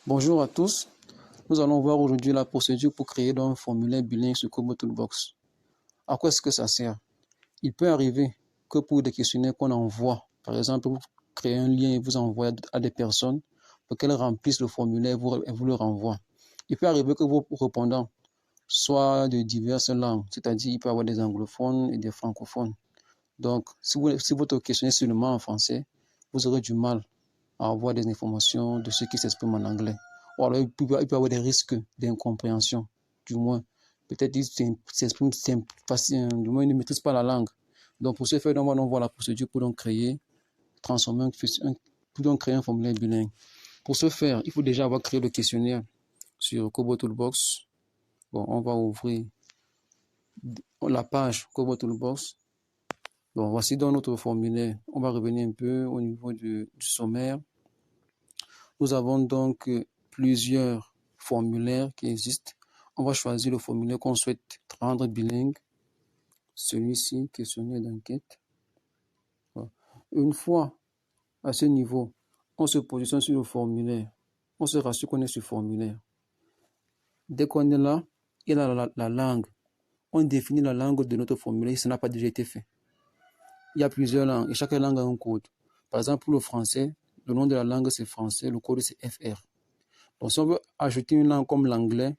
Bonjour à tous. Nous allons voir aujourd'hui la procédure pour créer un formulaire bilingue sur Kobo Toolbox. À quoi est-ce que ça sert? Il peut arriver que pour des questionnaires qu'on envoie, par exemple, vous créez un lien et vous envoyez à des personnes pour qu'elles remplissent le formulaire et vous le renvoient. Il peut arriver que vos répondants soient de diverses langues, c'est-à-dire il peut y avoir des anglophones et des francophones. Donc, si votre questionnaire est seulement en français, vous aurez du mal à avoir des informations de ceux qui s'expriment en anglais. Ou alors, il peut y avoir des risques d'incompréhension, du moins. Peut-être ils s'expriment facilement, du moins ils ne maîtrisent pas la langue. Donc, pour ce faire, on va donc voir la procédure pour donc créer un formulaire bilingue. Pour ce faire, il faut déjà avoir créé le questionnaire sur Kobo Toolbox. Bon, on va ouvrir la page Kobo Toolbox. Bon, voici donc notre formulaire. On va revenir un peu au niveau du sommaire. Nous avons donc plusieurs formulaires qui existent. On va choisir le formulaire qu'on souhaite rendre bilingue. Celui-ci, questionnaire d'enquête. Une fois à ce niveau, on se positionne sur le formulaire. On se rassure qu'on est sur le formulaire. Dès qu'on est là, il y a la langue. On définit la langue de notre formulaire si ça n'a pas déjà été fait. Il y a plusieurs langues et chaque langue a un code. Par exemple, pour le français, le nom de la langue c'est français, le code c'est FR. Donc, si on veut ajouter une langue comme l'anglais,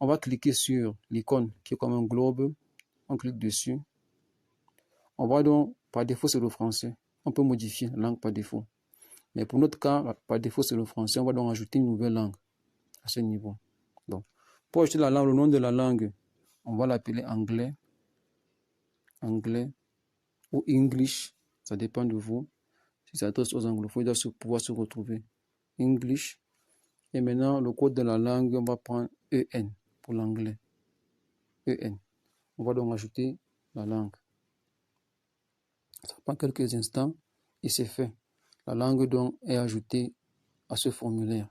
on va cliquer sur l'icône qui est comme un globe. On clique dessus. On voit donc, par défaut, c'est le français. On peut modifier la langue par défaut. Mais pour notre cas, par défaut, c'est le français. On va donc ajouter une nouvelle langue à ce niveau. Donc, pour ajouter la langue, le nom de la langue, on va l'appeler anglais. Anglais ou English. Ça dépend de vous. Si ça s'adresse aux anglophones, ils doivent pouvoir se retrouver. English. Et maintenant, le code de la langue, on va prendre EN pour l'anglais. EN. On va donc ajouter la langue. Ça prend quelques instants et c'est fait. La langue donc est ajoutée à ce formulaire.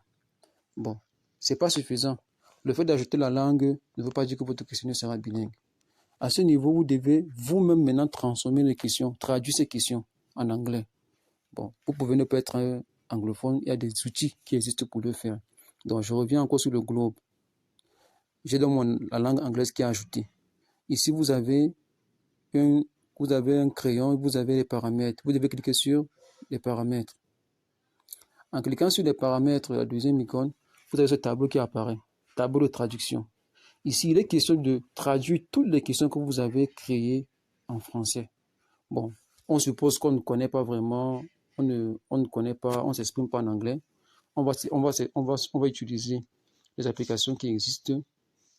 Bon, c'est pas suffisant. Le fait d'ajouter la langue ne veut pas dire que votre questionnaire sera bilingue. À ce niveau, vous devez vous-même maintenant transformer les questions, traduire ces questions en anglais. Bon, vous pouvez ne pas être anglophone, il y a des outils qui existent pour le faire. Donc, je reviens encore sur le globe. J'ai donc la langue anglaise qui est ajoutée. Ici, vous avez un crayon, vous avez les paramètres. Vous devez cliquer sur les paramètres. En cliquant sur les paramètres, la deuxième icône, vous avez ce tableau qui apparaît, tableau de traduction. Ici, il est question de traduire toutes les questions que vous avez créées en français. Bon, on suppose qu'on ne connaît pas vraiment, on ne connaît pas, on ne s'exprime pas en anglais. On va utiliser les applications qui existent.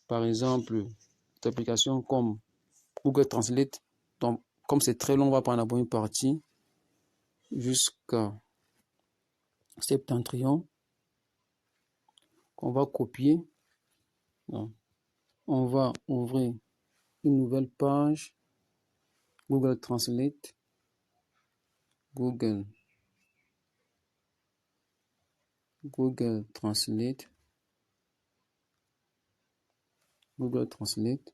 Par exemple, des applications comme Google Translate. Donc, comme c'est très long, on va prendre d'abord une partie jusqu'à Septentrion qu'on va copier. Donc, on va ouvrir une nouvelle page Google Translate. Google Translate. Google Translate.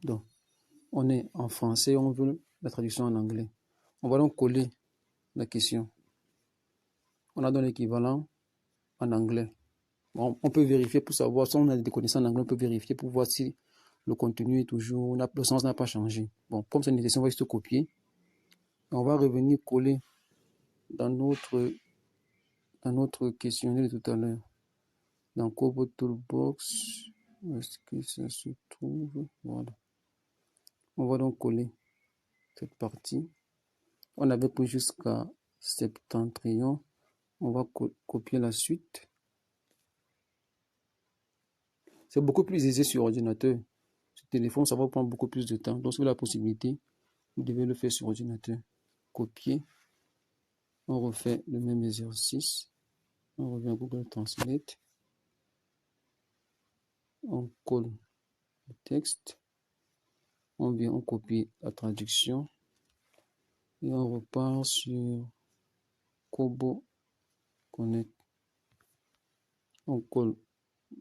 Donc, on est en français, on veut la traduction en anglais. On va donc coller la question. On a donc l'équivalent en anglais. Bon, on peut vérifier pour savoir si on a des connaissances en anglais, on peut vérifier pour voir si le contenu est toujours, le sens n'a pas changé. Bon, comme c'est nécessaire, on va juste copier. Et on va revenir coller dans notre questionnaire de tout à l'heure. Dans Kobo Toolbox, où est-ce que ça se trouve? Voilà. On va donc coller cette partie. On avait pris jusqu'à Septentrion. On va copier la suite. C'est beaucoup plus aisé sur ordinateur. Sur téléphone, ça va prendre beaucoup plus de temps. Donc, si vous avez la possibilité, vous devez le faire sur ordinateur. Copier. On refait le même exercice. On revient à Google Translate. On colle le texte. On vient, on copie la traduction. Et on repart sur Kobo Connect. On colle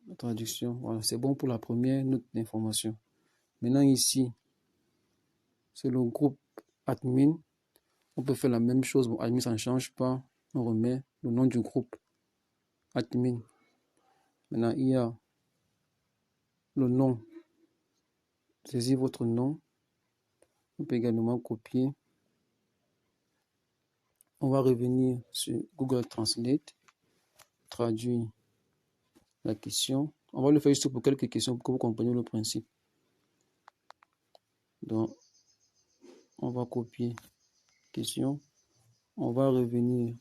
la traduction. Voilà, c'est bon pour la première note d'information. Maintenant ici, c'est le groupe admin. On peut faire la même chose. Bon, admin, ça ne change pas. On remet le nom du groupe admin. Maintenant, il y a le nom. Saisissez votre nom. On peut également copier. On va revenir sur Google Translate, traduire la question. On va le faire juste pour quelques questions pour que vous compreniez le principe. Donc, on va copier question. On va revenir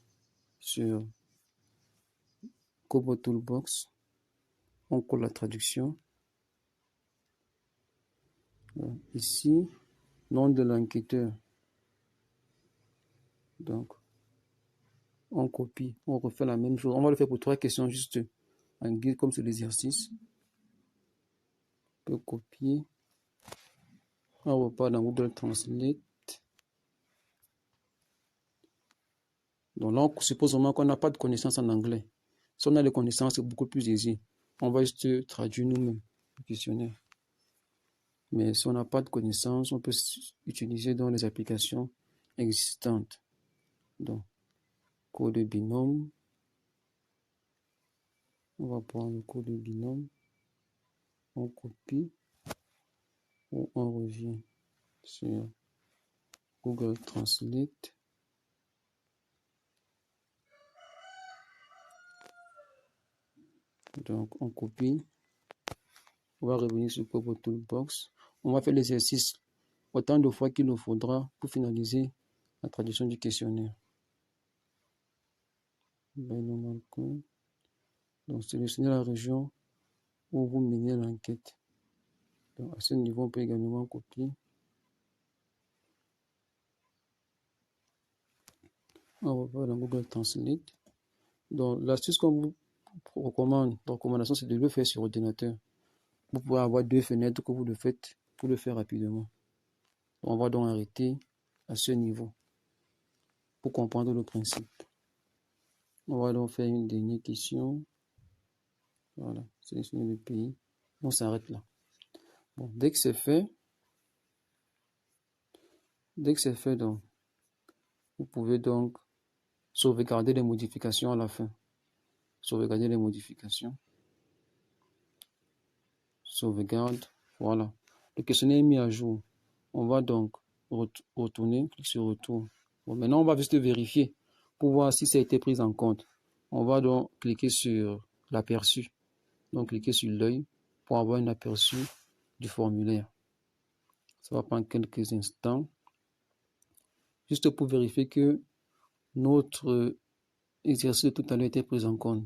sur Kobo Toolbox. On colle la traduction. Donc, ici, nom de l'enquêteur. Donc, on copie, on refait la même chose. On va le faire pour 3 questions juste en guide comme c'est l'exercice. On peut copier. On repart dans Google Translate. Donc là, on suppose vraiment qu'on n'a pas de connaissances en anglais. Si on a des connaissances, c'est beaucoup plus aisé. On va juste traduire nous-mêmes le questionnaire. Mais si on n'a pas de connaissances, on peut utiliser dans les applications existantes. Donc, code de binôme. On va prendre le code de binôme. On copie. Ou on revient sur Google Translate. Donc, on copie. On va revenir sur Kobo Toolbox. On va faire l'exercice autant de fois qu'il nous faudra pour finaliser la traduction du questionnaire. Donc, sélectionnez la région où vous menez l'enquête. Donc, à ce niveau, on peut également copier. On va dans Google Translate. Donc, l'astuce qu'on vous recommande, la recommandation, c'est de le faire sur ordinateur. Vous pouvez avoir 2 fenêtres que vous le faites pour le faire rapidement. On va donc arrêter à ce niveau pour comprendre le principe. On va donc faire une dernière question. Voilà, sélectionner le pays. On s'arrête là. Bon, dès que c'est fait, donc, vous pouvez donc sauvegarder les modifications à la fin. Sauvegarder les modifications. Sauvegarde. Voilà. Le questionnaire est mis à jour. On va donc retourner, cliquer sur retour. Bon, maintenant, on va juste vérifier pour voir si ça a été pris en compte. On va donc cliquer sur l'aperçu. Donc, cliquez sur l'œil pour avoir un aperçu du formulaire. Ça va prendre quelques instants. Juste pour vérifier que notre exercice de tout à l'heure était pris en compte.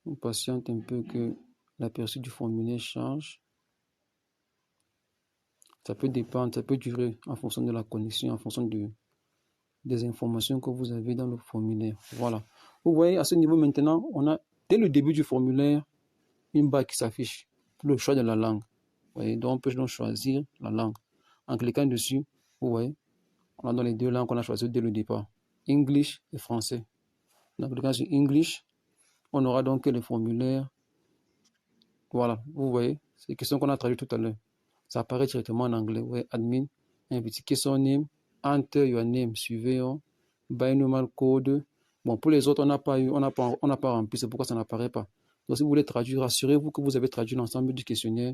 On patiente un peu que l'aperçu du formulaire change. Ça peut dépendre, ça peut durer en fonction de la connexion, en fonction des informations que vous avez dans le formulaire. Voilà. Vous voyez, à ce niveau maintenant, on a, dès le début du formulaire, une barre qui s'affiche pour le choix de la langue. Vous voyez, donc on peut donc choisir la langue. En cliquant dessus, vous voyez, on a dans les 2 langues qu'on a choisies dès le départ, English et français. En cliquant sur English, on aura donc le formulaire. Voilà, vous voyez, c'est les questions qu'on a traduites tout à l'heure. Ça apparaît directement en anglais. Vous voyez, admin, indiquez son name, enter your name, suivez, binomial code. Bon, pour les autres, on n'a pas rempli, c'est pourquoi ça n'apparaît pas. Donc, si vous voulez traduire, rassurez-vous que vous avez traduit l'ensemble du questionnaire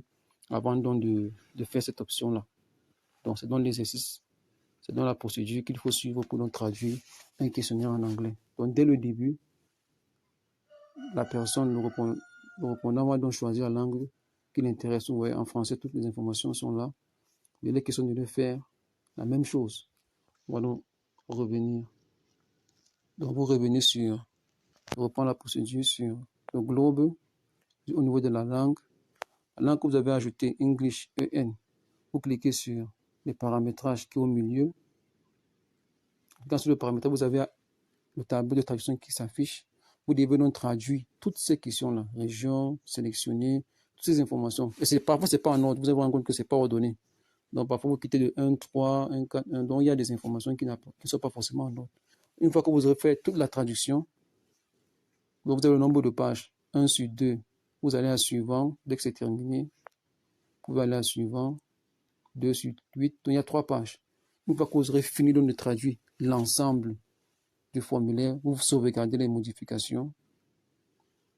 avant donc de faire cette option-là. Donc, c'est dans l'exercice, c'est dans la procédure qu'il faut suivre pour donc traduire un questionnaire en anglais. Donc, dès le début, la personne, le répondant va donc choisir la langue qui l'intéresse. Vous voyez, en français, toutes les informations sont là. Mais il est question de le faire la même chose. On va donc revenir. Donc, vous revenez sur, reprendre la procédure sur le globe, au niveau de la langue que vous avez ajoutée, English, EN. Vous cliquez sur les paramétrages qui est au milieu. Quand sur le paramétrage, vous avez le tableau de traduction qui s'affiche. Vous devez donc traduire toutes ces questions-là, région, sélectionner, toutes ces informations. Et parfois, ce n'est pas en ordre. Vous allez vous rendre compte que ce n'est pas ordonné. Donc, parfois, vous quittez de 1, 3, 1, 4, 1. Donc, il y a des informations qui ne sont pas forcément en ordre. Une fois que vous aurez fait toute la traduction, vous avez le nombre de pages, 1 sur 2. Vous allez à suivant. Dès que c'est terminé, vous allez à suivant. 2 sur 8. Donc, il y a 3 pages. Une fois que vous aurez fini donc de traduire l'ensemble du formulaire, vous sauvegardez les modifications.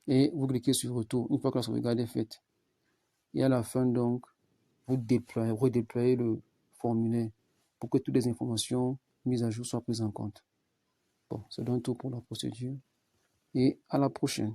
et vous cliquez sur retour une fois que la sauvegarde est faite. Et à la fin, donc, vous redéployez le formulaire pour que toutes les informations mises à jour soient prises en compte. Bon, c'est donc tout pour la procédure et à la prochaine.